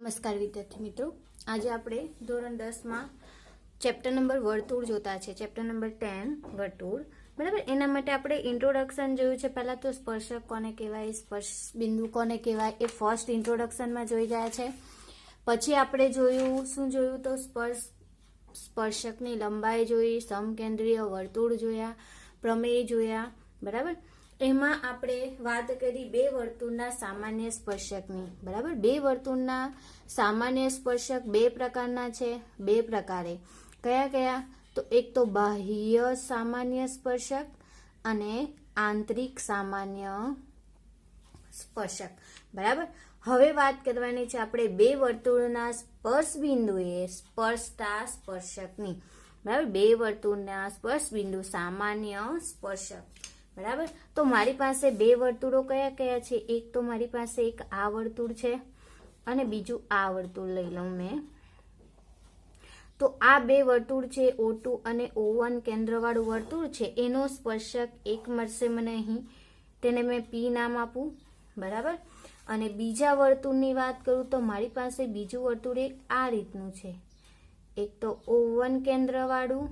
નમસ્કાર વિદ્યાર્થી મિત્રો, આજે આપણે ધોરણ 10 માં ચેપ્ટર નંબર વર્તુળ જોતા છે. ચેપ્ટર નંબર 10 વર્તુળ, બરાબર. એના માટે આપણે ઇન્ટ્રોડક્શન જોયું છે. પહેલા તો સ્પર્શક કોને કહેવાય, સ્પર્શ બિંદુ કોને કહેવાય, એ ફર્સ્ટ ઇન્ટ્રોડક્શનમાં જોઈ ગયા છે. પછી આપણે શું જોયું તો સ્પર્શકની લંબાઈ જોઈ, સમકેન્દ્રીય વર્તુળ જોયા, પ્રમેય જોયા, બરાબર. એમાં આપણે વાત કરી બે વર્તુળના સામાન્ય સ્પર્શકની, બરાબર. બે વર્તુળના સામાન્ય સ્પર્શક બે પ્રકારના છે. બે પ્રકારે કયા કયા? તો એક તો બાહ્ય સામાન્ય સ્પર્શક અને આંતરિક સામાન્ય સ્પર્શક, બરાબર. હવે વાત કરવાની છે આપણે બે વર્તુળના સ્પર્શ બિંદુએ સ્પર્શતા સ્પર્શકની, બરાબર. બે વર્તુળના સ્પર્શ બિંદુ સામાન્ય સ્પર્શક, બરાબર. તો મારી પાસે બે વર્તુળો કયા કયા છે? એક તો મારી પાસે એક આ વર્તુળ છે અને બીજું આ વર્તુળ લઈ લઉં મેં. તો આ બે વર્તુળ છે, O2 અને O1 કેન્દ્રવાળું વર્તુળ છે. એનો સ્પર્શક એક મળશે મને અહીં, તેને મેં P નામ આપું, બરાબર. અને બીજા વર્તુળની વાત કરું તો મારી પાસે બીજું વર્તુળ એક આ રીતનું છે. એક તો O1 કેન્દ્રવાળું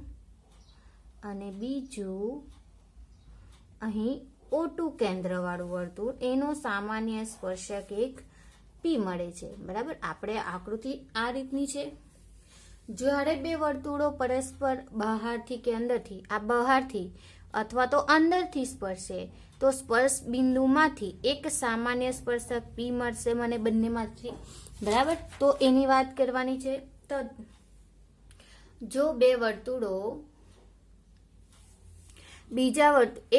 અને બીજું અહીં O2 કેન્દ્રવાળું વર્તુળ, એનો સામાન્ય સ્પર્શક એક P મળે છે, બરાબર. આપણે આકૃતિ આ રીતની છે. જ્યારે બે વર્તુળો પરસ્પર બહારથી કે અંદરથી, આ બહારથી અથવા તો અંદરથી સ્પર્શે તો સ્પર્શ બિંદુમાંથી એક સામાન્ય સ્પર્શક P મળશે મને બંનેમાંથી, બરાબર. તો એની વાત કરવાની છે. તો જો બે વર્તુળો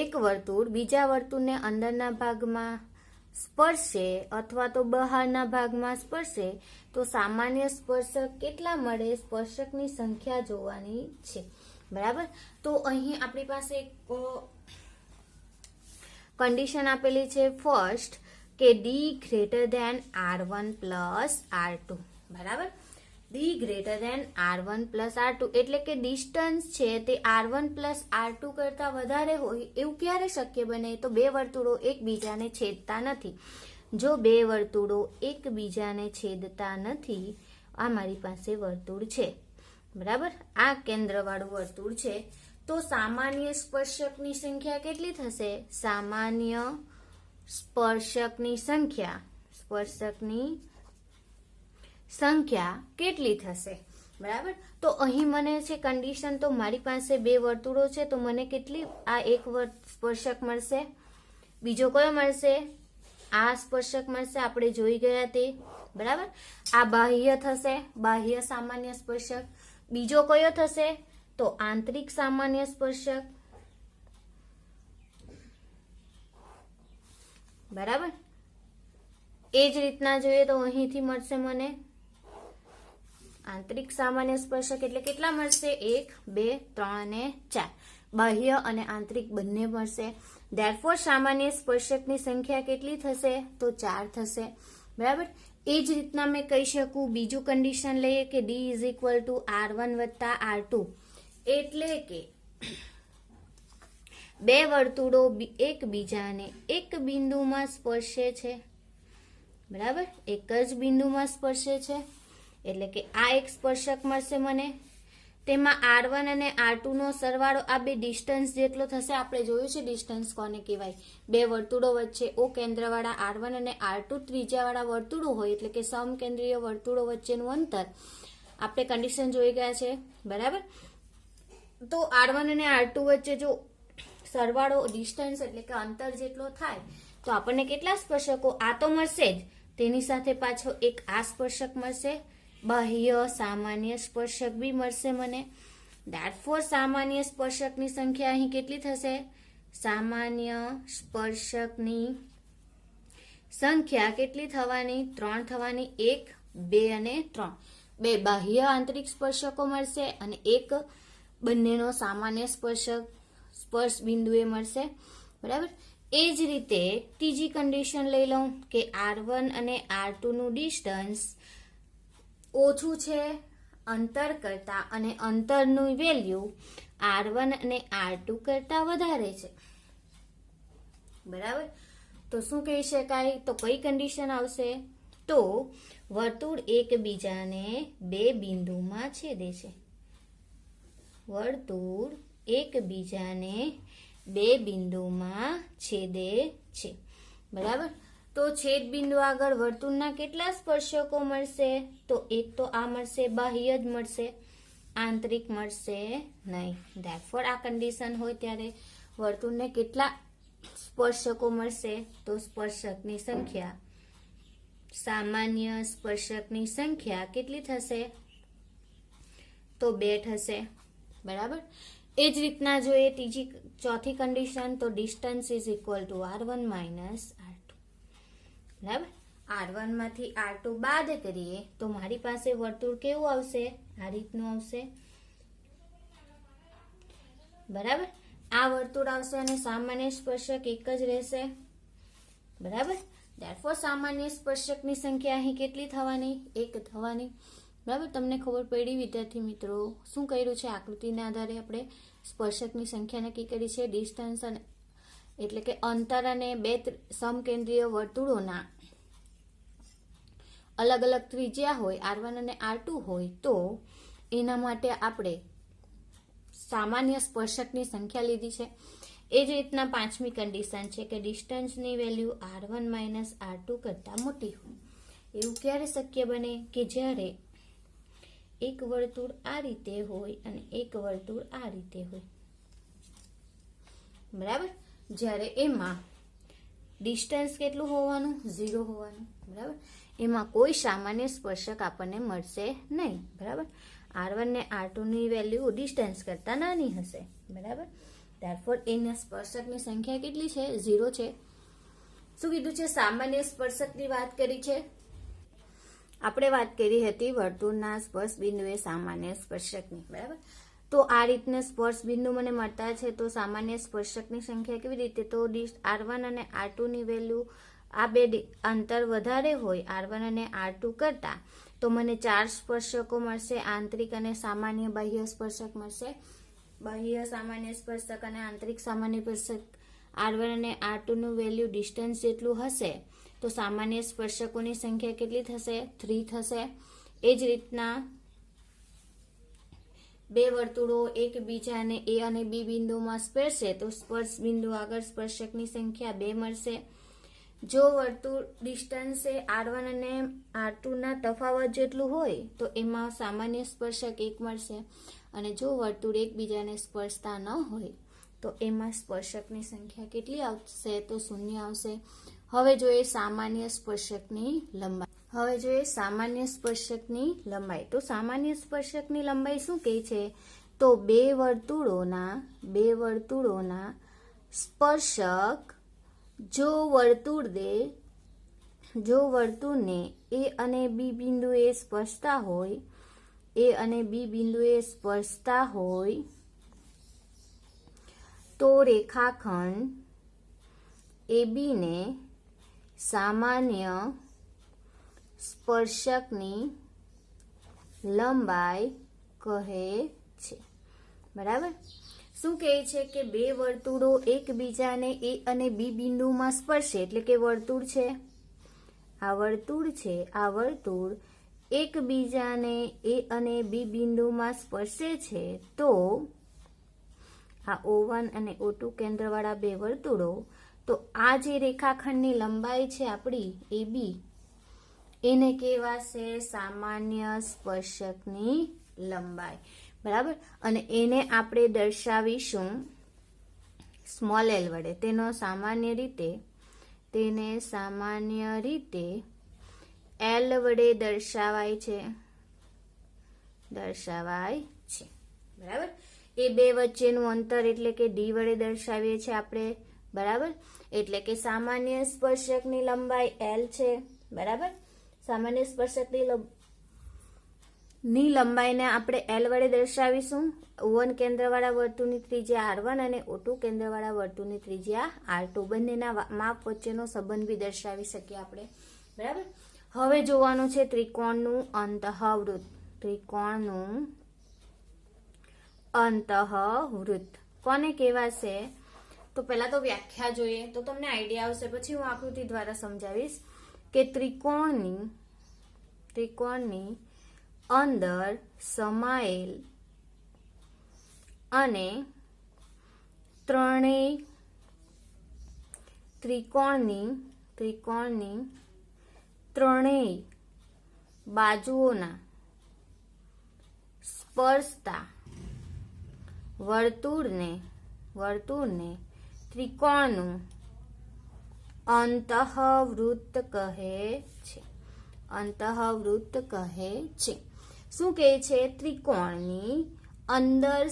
એક વર્તુળ બીજા વર્તુળને અંદરના ભાગમાં સ્પર્શે અથવા તો બહારના ભાગમાં સ્પર્શે તો સામાન્ય સ્પર્શક કેટલા મળે? સ્પર્શકની સંખ્યા જોવાની છે, બરાબર. તો અહીં આપણી પાસે એક કન્ડિશન આપેલી છે ફર્સ્ટ, કે D greater than R1 plus R2, બરાબર. D greater than R1 plus R2 એટલે કે ડિસ્ટન્સ છે તે R1 પ્લસ R2 કરતા વધારે હોય એવું ક્યારે શક્ય બને? તો બે વર્તુળો એકબીજાને છેદતા નથી. જો બે વર્તુળો એકબીજાને છેદતા નથી, આ મારી પાસે વર્તુળ છે, બરાબર. આ કેન્દ્રવાળું વર્તુળ છે. તો સામાન્ય સ્પર્શકની સંખ્યા કેટલી થશે? સામાન્ય સ્પર્શકની સંખ્યા કેટલી થશે, બરાબર. તો અહીં મને છે કન્ડિશન, તો મારી પાસે બે વર્તુળો છે તો મને કેટલી આ એક સ્પર્શક મળશે, બીજો કયો મળશે? આ સ્પર્શક મળશે, આપણે જોઈ ગયા તે, બરાબર. આ બાહ્ય થશે, બાહ્ય સામાન્ય સ્પર્શક. બીજો કયો થશે? તો આંતરિક સામાન્ય સ્પર્શક, બરાબર. એ જ રીતના જોઈએ તો અહીંથી મળશે મને આંતરિક સામાન્ય સ્પર્શક એટલે કેટલા મળશે? 1, 2, 3 અને 4. બાહ્ય અને આંતરિક બંને મળશે. ધેરફોર સામાન્ય સ્પર્શકની સંખ્યા કેટલી થશે? તો 4 થશે, બરાબર. એ જ રીતના મેં કહી શકું, બીજું કન્ડિશન લઈએ કે D is equal two R1 વત્તા R2, એટલે કે બે વર્તુળો એકબીજાને એક બિંદુમાં સ્પર્શે છે, બરાબર. એક જ બિંદુમાં સ્પર્શે છે એટલે કે આ એક સ્પર્શક મળશે મને. તેમાં R1 અને R2 નો સરવાળો આ બે ડિસ્ટન્સ જેટલો થશે. આપણે જોયું છે ડિસ્ટન્સ કોને કહેવાય? બે વર્તુળો વચ્ચે O કેન્દ્રવાળા R1 અને R2 ત્રિજ્યાવાળા વર્તુળો હોય એટલે કે સમકેન્દ્રીય વર્તુળો વચ્ચેનું અંતર આપણે કન્ડિશન જોઈ ગયા છે, બરાબર. તો R1 અને R2 વચ્ચે જો સરવાળો ડિસ્ટન્સ એટલે કે અંતર જેટલો થાય તો આપણને કેટલા સ્પર્શકો? આ તો મળશે જ, તેની સાથે પાછો એક આ સ્પર્શક મળશે, બાહ્ય સામાન્ય સ્પર્શક બી મળશે મને. ધેરફોર સામાન્ય સ્પર્શકની સંખ્યા અહીં કેટલી થશે? સામાન્ય સ્પર્શકની સંખ્યા કેટલી થવાની? 3 થવાની. 1, 2 અને 3. બે બાહ્ય આંતરિક સ્પર્શકો મળશે અને એક બંનેનો સામાન્ય સ્પર્શ બિંદુએ મળશે, બરાબર. એ જ રીતે ત્રીજી કન્ડિશન લઈ લઉં કે R1 અને R2 નું ડિસ્ટન્સ ઓછું છે અંતર કરતા અને અંતરનું વેલ્યુ R1 અને R2 કરતા વધારે છે, બરાબર. તો શું કહી શકાય? તો કઈ કન્ડિશન આવશે? તો વર્તુળ એકબીજાને બે બિંદુમાં છેદે છે. વર્તુળ એકબીજાને બે બિંદુમાં છેદે છે. બરાબર. તો છેદ બિંદુ આગળ વર્તુળના કેટલા સ્પર્શકો મળશે? તો એક તો આ મળશે, બાહ્ય જ મળશે, આંતરિક મળશે નહીં. ધેરફોર આ કન્ડિશન હોય ત્યારે વર્તુળને કેટલા સ્પર્શકો મળશે? તો સ્પર્શકની સંખ્યા, સામાન્ય સ્પર્શકની સંખ્યા કેટલી થશે? તો 2 થશે. બરાબર. એ જ રીતના જોઈએ ચોથી કન્ડિશન, તો distance is equal two r1 minus r2. બરાબર. r1 માંથી r2 બાદ કરીએ તો મારી પાસે વર્તુળ કેવું આવશે? આ રીતનું આવશે. બરાબર. આ વર્તુળ આવશે અને સામાન્ય સ્પર્શક એક જ રહેશે. બરાબર. ધેરફોર સામાન્ય સ્પર્શકની સંખ્યા અહીં કેટલી થવાની? 1 થવાની. બરાબર. તમને ખબર પડી વિદ્યાર્થી મિત્રો? શું કર્યું છે? આકૃતિના આધારે આપણે સ્પર્શકની સંખ્યા નક્કી કરી છે. ડિસ્ટન્સ અને એટલે કે અંતર અને બે સમકેન્દ્રીય વર્તુળોના અલગ અલગ ત્રિજ્યા હોય, r1 અને r2 હોય, તો એના માટે આપણે સામાન્ય સ્પર્શકની સંખ્યા લીધી છે. એ જ રીતના પાંચમી કન્ડિશન છે કે ડિસ્ટન્સની વેલ્યુ r1 માઇનસ r2 કરતાં મોટી હોય. એવું ક્યારે શક્ય બને? કે જ્યારે એક વર્તુળ આ રીતે હોય અને એક વર્તુળ આ રીતે હોય. બરાબર. જ્યારે એમાં ડિસ્ટન્સ કેટલું હોવાનું? 0 હોવાનું. બરાબર. એમાં કોઈ સામાન્ય સ્પર્શક આપણને મળશે નહીં. બરાબર. r1 ને r2 ની વેલ્યુ ડિસ્ટન્સ કરતાં નાની હશે. બરાબર. ધેરફોર એના સ્પર્શકની સંખ્યા કેટલી છે? 0 છે. શું કીધું છે? સામાન્ય સ્પર્શકની વાત કરી છે. આપણે વાત કરી હતી વર્તુળના સ્પર્શ બિંદુએ સામાન્ય સ્પર્શકની. બરાબર. તો આ રીતના સ્પર્શ બિંદુ મને મળતા છે, તો સામાન્ય સ્પર્શકની સંખ્યા કેવી રીતે? તો r1 અને r2 ની વેલ્યુ આ બે અંતર વધારે હોય r1 અને r2 કરતા, તો મને 4 સ્પર્શકો મળશે. આંતરિક અને સામાન્ય બાહ્ય સ્પર્શક મળશે. બાહ્ય સામાન્ય સ્પર્શક અને આંતરિક સામાન્ય સ્પર્શક r1 અને r2 નું વેલ્યુ ડિસ્ટન્સ જેટલું હશે, તો સામાન્ય સ્પર્શકોની સંખ્યા કેટલી થશે? 3 થશે. એ જ રીતના બે વર્તુળો એકબીજાને એ અને બી બિંદુમાં સ્પર્શે તો સ્પર્શ બિંદુ આગળ સ્પર્શકની સંખ્યા 2 મળશે. જો વર્તુળ ડિસ્ટન્સ એ r1 અને r2 ના તફાવત જેટલું હોય તો એમાં સામાન્ય સ્પર્શક 1 મળશે. અને જો વર્તુળ એકબીજાને સ્પર્શતા ન હોય તો એમાં સ્પર્શકની સંખ્યા કેટલી આવશે? તો 0 આવશે. હવે જોઈએ સામાન્ય સ્પર્શકની લંબાઈ. તો સામાન્ય સ્પર્શકની લંબાઈ શું કહે છે? તો બે વર્તુળોના સ્પર્શક જો વર્તુળને એ અને બી બિંદુએ સ્પર્શતા હોય તો રેખાખંડ AB ને સામાન્ય સ્પર્શકની લંબાઈ કહે છે. બરાબર. શું કહે છે કે બે વર્તુળો એકબીજાને એ અને બી બિંદુમાં સ્પર્શે, એટલે કે વર્તુળ છે, આ વર્તુળ એકબીજાને એ અને બી બિંદુમાં સ્પર્શે છે, તો આ O1 અને O2 કેન્દ્રવાળા બે વર્તુળો, તો આ જે રેખાખંડની લંબાઈ છે આપણી AB, એને કહેવાશે સામાન્ય સ્પર્શકની લંબાઈ. બરાબર. અને એને આપણે દર્શાવીશું સ્મોલ l વડે. તેને સામાન્ય રીતે L વડે દર્શાવાય છે. બરાબર. એ બે વચ્ચેનું અંતર એટલે કે D વડે દર્શાવીએ છીએ આપણે. બરાબર. એટલે કે સામાન્ય સ્પર્શકની લંબાઈ L છે. બરાબર. સામાન્ય સ્પર્શકની લંબાઈને આપણે L વડે દર્શાવીશું. O1 કેન્દ્રવાળા વર્તુળની ત્રિજ્યા R1 અને O2 કેન્દ્રવાળા વર્તુળની ત્રિજ્યા R2. બંનેના માપ વચ્ચેનો સંબંધ બી દર્શાવી શકીએ આપણે. બરાબર. હવે જોવાનું છે ત્રિકોણનું અંતઃવૃત્ત કોને કહેવાશે? તો પહેલા તો વ્યાખ્યા જોઈએ તો તમને આઈડિયા આવશે, પછી હું આકૃતિ દ્વારા સમજાવીશ કે ત્રિકોણની ત્રિકોણની અંદર સમાયેલ અને ત્રણેય ત્રિકોણની ત્રણેય બાજુઓના સ્પર્શતા વર્તુળને ત્રિકોણનું અંતઃવૃત્ત કહે છે. અંતઃવૃત્ત કહે છે. શું કહે છે? ત્રિકોણની અંદર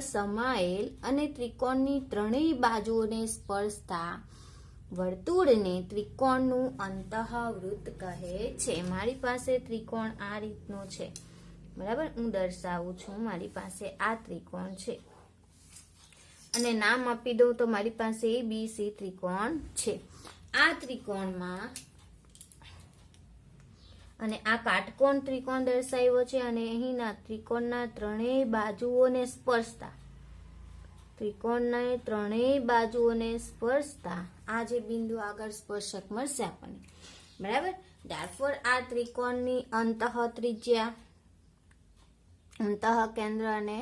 સમાયેલ અને ત્રિકોણની ત્રણેય બાજુઓને સ્પર્શતા વર્તુળને ત્રિકોણનું અંતઃવૃત્ત કહે છે. મારી પાસે ત્રિકોણ આ રીતનો છે, બરાબર. હું દર્શાવું છું. મારી પાસે આ ત્રિકોણ છે અને નામ આપી દઉં તો મારી પાસે ABC ત્રિકોણ છે. આ ત્રિકોણમાં અને આ કાટકોણ ત્રિકોણ દર્શાવ્યો છે અને અહીંના ત્રિકોણના ત્રણેય બાજુઓને સ્પર્શતા આ જે બિંદુ આગળ સ્પર્શક મળશે આપણને, બરાબર. therefore આ ત્રિકોણની અંતઃકેન્દ્ર અને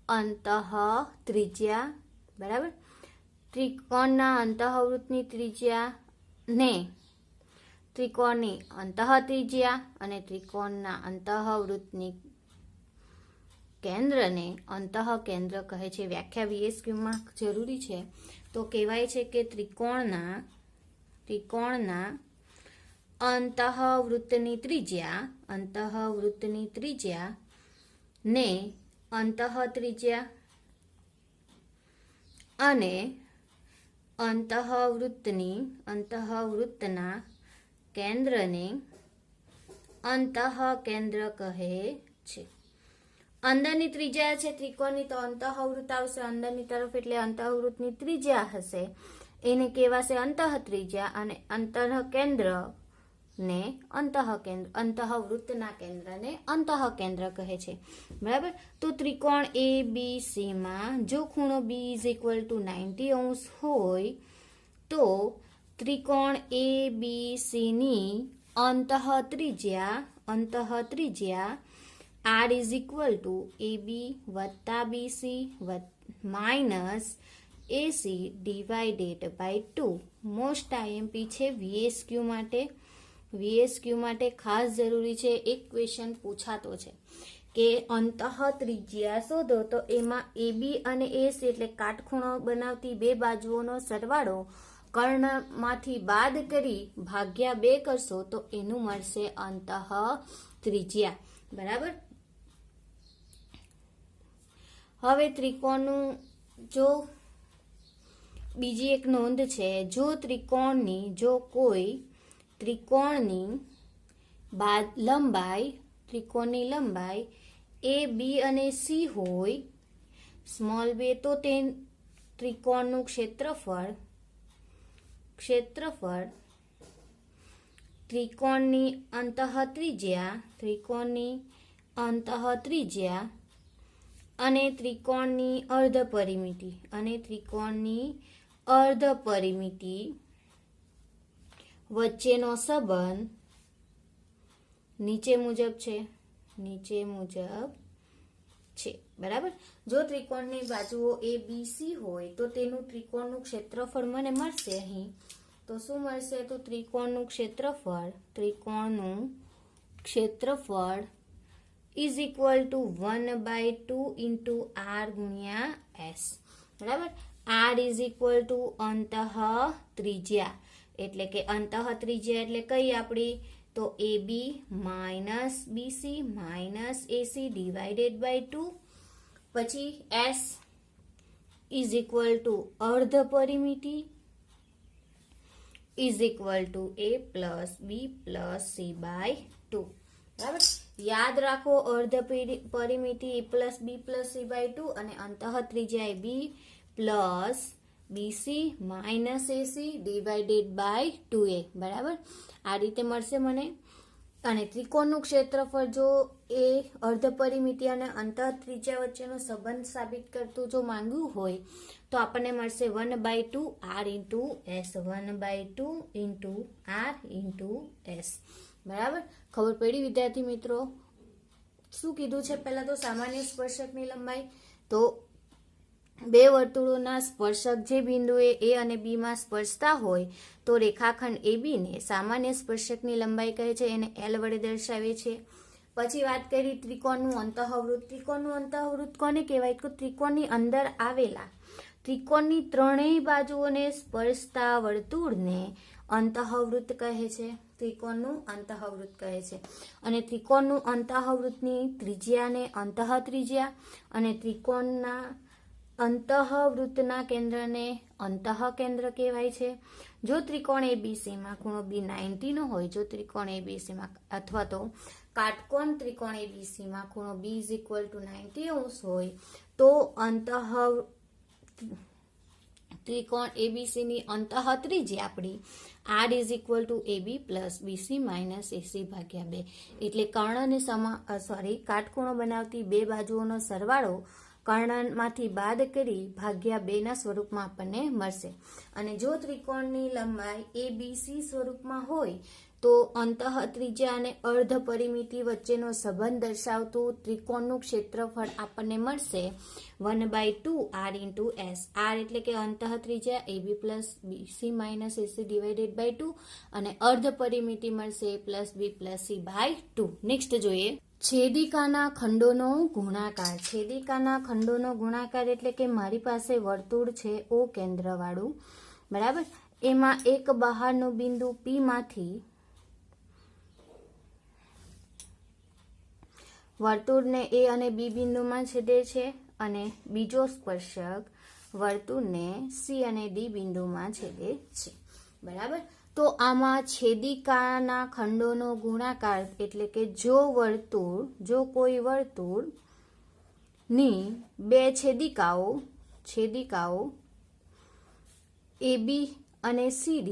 અંતઃત્રિજ્યા, બરાબર. ત્રિકોણના અંતઃવૃત્તની ત્રિજ્યા ને ત્રિકોણની અંતઃત્રિજ્યા અને ત્રિકોણના અંતઃવૃત્તની કેન્દ્રને અંતઃકેન્દ્ર કહે છે. વ્યાખ્યા VSQમાં જરૂરી છે. તો કહેવાય છે કે ત્રિકોણના અંતઃવૃત્તની ત્રિજ્યા ને અંતઃત્રિજ્યા અને અંતઃવૃત્તના કેન્દ્રને અંતઃકેન્દ્ર કહે છે. અંદરની ત્રિજ્યા છે ત્રિકોણની, તો અંતઃવૃત્ત આવશે અંદરની તરફ, એટલે અંતઃવૃત્તની ત્રિજ્યા હશે એને કહેવાશે અંતઃત્રિજ્યા અને અંતઃકેન્દ્રને અંતઃવૃત્તના કેન્દ્રને અંતઃકેન્દ્ર કહે છે, બરાબર. તો ત્રિકોણ ABC માં જો ખૂણો B = 90° હોય તો ત્રિકોણ ABC ની અંતઃત્રિજ્યા R = AB + BC - AC / 2. Most IMP છે VSQ માટે ખાસ જરૂરી છે. એક ક્વેશ્ચન પૂછાતો છે કે અંતઃત્રિજ્યા શોધો, તો એમાં AB અને AC એટલે કાટખૂણો બનાવતી બે બાજુઓનો સરવાળો કર્ણમાંથી બાદ કરી ભાગ્યા 2 કરશો તો એનું મળશે અંતઃત્રિજ્યા, બરાબર. હવે ત્રિકોણનું જો બીજી એક નોંધ છે, જો કોઈ ત્રિકોણની લંબાઈ A, B અને C હોય સ્મોલ b, તો તે ત્રિકોણનું ક્ષેત્રફળ ત્રિકોણની અંતઃત્રિજ્યા અને ત્રિકોણની અર્ધ પરિમિતિ વચ્ચેનો સંબંધ નીચે મુજબ છે, બરાબર. જો ત્રિકોણની બાજુઓ ABC હોય તો તેનું ત્રિકોણનું ક્ષેત્રફળ મને મળશે અહીં. તો શું મળશે? તો ત્રિકોણનું ક્ષેત્રફળ is equal to 1/2 R × S, બરાબર. R is equal to અંતઃત્રિજ્યા, એટલે કે અંતઃત્રિજ્યા એટલે કઈ આપણી? તો AB - BC - AC / 2. પછી S is equal to અર્ધ પરિમિતિ is equal to A + B + C / 2, બરાબર. યાદ રાખો, અર્ધ પરિમિતિ A + B + C / 2 અને અંતઃત્રિજ્યા B + BC - AC / 2A, બરાબર. આ રીતે મળશે મને. અને ત્રિકોણનું ક્ષેત્રફળ જો એ અર્ધ પરિમિતિ અને અંતઃ ત્રિજ્યા વચ્ચેનો સંબંધ સાબિત કરતું જો માંગ્યું હોય તો આપણને મળશે 1/2 r into s, 1/2 into r into s. બરાબર, ખબર પડી વિદ્યાર્થી મિત્રો? શું કીધું છે પહેલા તો સામાન્ય સ્પર્શકની લંબાઈ. તો બે વર્તુળોના સ્પર્શક જે બિંદુએ એ અને બી માં સ્પર્શતા હોય તો રેખાખંડ AB ને સામાન્ય સ્પર્શકની લંબાઈ કહે છે, એને L વડે દર્શાવે છે. પછી વાત કરી ત્રિકોણનું અંતઃવૃત્ત. ત્રિકોણનું અંતઃવૃત્ત કોને કહેવાય? તો ત્રિકોણની અંદર આવેલા ત્રિકોણની ત્રણેય બાજુઓને સ્પર્શતા વર્તુળને અંતઃવૃત્ત કહે છે. ત્રિકોણનું અંતઃવૃત્ત કહે છે. અને ત્રિકોણનું અંતઃવૃત્તની ત્રિજ્યાને અંતઃત્રિજ્યા અને ત્રિકોણના અંતઃવૃત્તના કેન્દ્રને અંતઃકેન્દ્ર કહેવાય છે. જો ત્રિકોણ ABC માં ખૂણો B90 નો હોય, જો ત્રિકોણ ABC માં અથવા તો કાટકોણ ત્રિકોણ ABC માં ખૂણો B = 90 હોય તો ત્રિકોણ ABC ની અંતઃત્રિજ્યા આપણી R = AB + BC - AC/2. એટલે કર્ણને કાટખૂણો બનાવતી બે બાજુઓનો સરવાળો કર્ણમાંથી બાદ કરી ભાગ્યા 2 ના સ્વરૂપમાં આપણને મળશે. અને જો ત્રિકોણની લંબાઈ ABC સ્વરૂપમાં હોય તો અંતઃત્રિજ્યા અને અર્ધ પરિમિતિ વચ્ચેનો સંબંધ દર્શાવતું ત્રિકોણનું ક્ષેત્રફળ આપણને મળશે 1/2 r ઇન્ટુ s. r એટલે કે અંતઃત્રિજ્યા AB + BC - AC/2 અને અર્ધ પરિમિતિ મળશે A + B + C/2. નેક્સ્ટ જોઈએ છેદિકાના ખંડોનો ગુણાકાર. છેદિકાના ખંડોનો ગુણાકાર એટલે કે મારી પાસે વર્તુળ છે O કેન્દ્ર વાળું, બરાબર. એમાં એક બહારનું બિંદુ P માંથી વર્તુળને A અને B બિંદુમાં છેદે છે અને બીજો સ્પર્શક વર્તુળને C અને D બિંદુમાં છેદે છે, બરાબર. તો આમાં છેદિકાના ખંડોનો ગુણાકાર એટલે કે જો કોઈ વર્તુળની બે છેદિકાઓ AB અને CD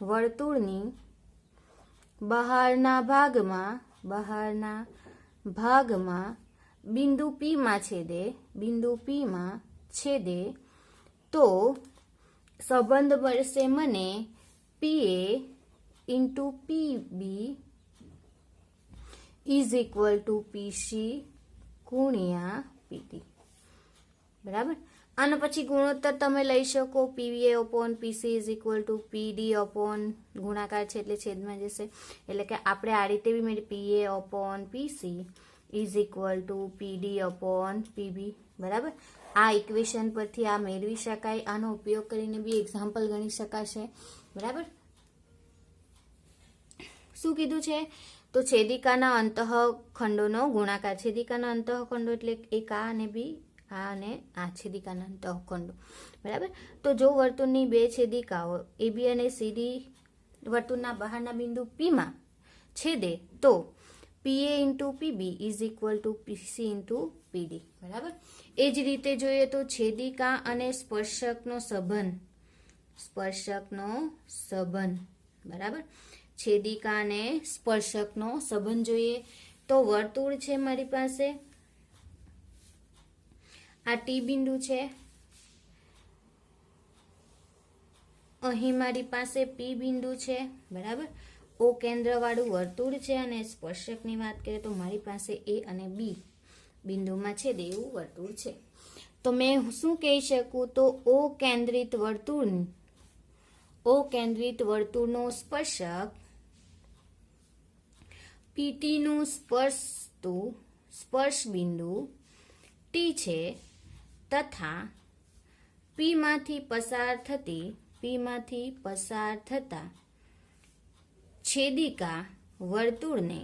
વર્તુળની બહારના ભાગમાં બિંદુ P માં છેદે તો સંબંધ મળશે મને PA into PB = PC ગુણ્યા PD, બરાબર. આના પછી ગુણોત્તર તમે લઈ શકો. PA/PC = PD ગુણાકાર છે એટલે છેદમાં જશે. એટલે કે આપણે આ રીતે બી મેળવી PA/PC = PD/PB, બરાબર. આ ઇક્વેશન પરથી આ મેળવી શકાય. આનો ઉપયોગ કરીને બી એક્ઝામ્પલ ગણી શકાશે, બરાબર. શું કીધું છે? તો છેદિકાના અંતઃખંડોનો ગુણાકાર. છેદિકાના અંતઃખંડો એટલે એક આ અને બી, આ અને આ છેદિકાના અંતઃખંડો, બરાબર. તો જો વર્તુળની બે છેદિકાઓ AB અને CD વર્તુળના બહારના બિંદુ P માં છેદે તો PA × PB = PC × PD, બરાબર. એ જ રીતે જોઈએ તો છેદિકા અને સ્પર્શકનો સંબંધ, બરાબર. છેદિકા અને સ્પર્શકનો સંબંધ જોઈએ તો વર્તુળ છે મારી પાસે, આ T બિંદુ છે, અહીં મારી પાસે P બિંદુ છે, બરાબર. O કેન્દ્ર વાળું વર્તુળ છે અને સ્પર્શકની વાત કરીએ તો મારી પાસે A અને B બિંદુમાં છે એવું વર્તુળ છે. તો મેં શું કહી શકું? તો O કેન્દ્રિત વર્તુળનો સ્પર્શક PT નું સ્પર્શ બિંદુ T છે તથા P માંથી પસાર થતા છેદિકા વર્તુળને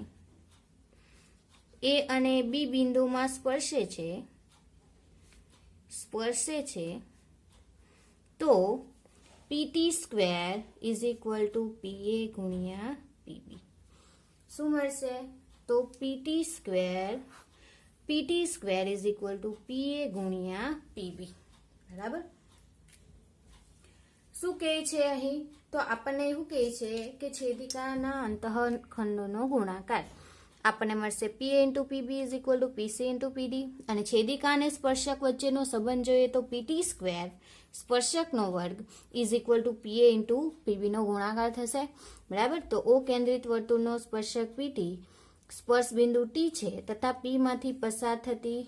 A અને B બિંદુમાં સ્પર્શે છે તો PT² = PA ગુણ્યા PB. શું મળશે? તો PT² = PA ગુણ્યા PB, બરાબર. શું કહે છે અહીં? તો આપણને એવું કહે છે કે છેદિકાના અંતઃખંડોનો ગુણાકાર આપણને મળશે PA into PB is equal two PC into PD, અને છેદિકા અને સ્પર્શક વચ્ચેનો સંબંધ જોઈએ તો PT સ્ક્વેર સ્પર્શકનો વર્ગ is equal to PA into પીબીનો ગુણાકાર થશે, બરાબર. તો ઓ કેન્દ્રિત વર્તુળનો સ્પર્શક PT સ્પર્શ બિંદુ T છે તથા P માંથી પસાર થતી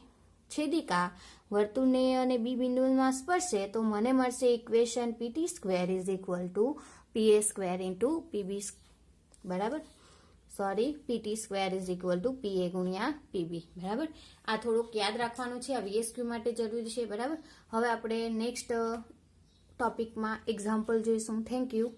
છેદિકા વર્તુળને અને બી બિંદુમાં સ્પર્શે તો મને મળશે equation PT square is equal to PA square into PB, બરાબર. PT square is equal to PA ગુણ્યા પીબી, બરાબર. આ થોડુંક યાદ રાખવાનું છે, આ VSQ માટે જરૂરી છે, બરાબર. હવે આપણે નેક્સ્ટ ટોપિકમાં એક્ઝામ્પલ જોઈશું. Thank you.